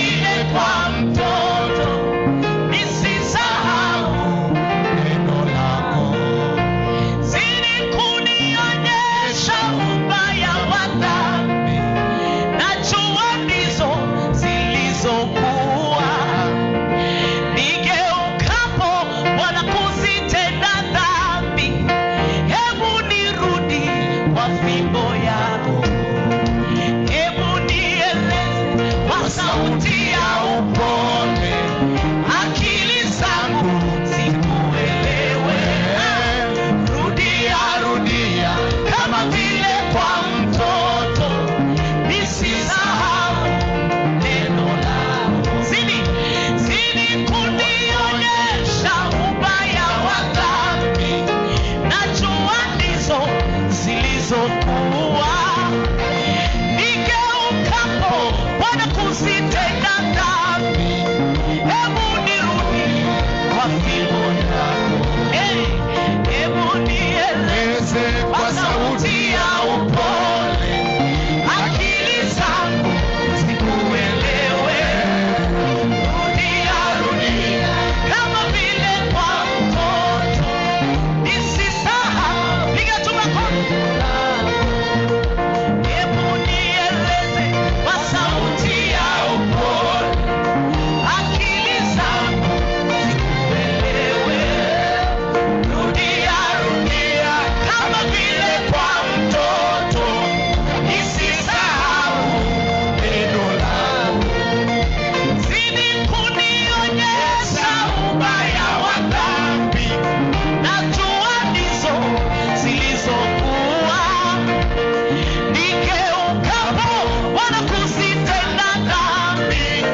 vile kwa mtoto nisisahau neno lako. Zidi kunionyesha ubaya wa dhambi, najua ndizo zilizokuwa. Nigeukapo Bwana kuzitenda dhambi, hebu nirudi kwa fimbo yako. Hebu nieleze kwa sauti ya upole, akili zangu zikuelewe. Rudia, rudia kama vile kwa mtoto nisisahau neno lako. Zidi kunionyesha ubaya wa dhambi, najua ndizo zilizokuwa. Nigeukapo Bwana kuzitenda dhambi, hebu nirudi kwa fimbo yako. Hebu nieleze kwa sauti ya upole, akili zangu zikuelewe. Rudia, rudia kama vile kwa mtoto nisisahau. Piga tu makofi. Hebu nieleze kwa sauti ya upole, akili zangu zikuelewe. Rudia, rudia kama vile kwa mtoto nisisahau neno lako. Zidi kunionyesha ubaya wa dhambi, najua ndizo zilizokuwa. Nigeukapo Bwana kuzitenda dhambi,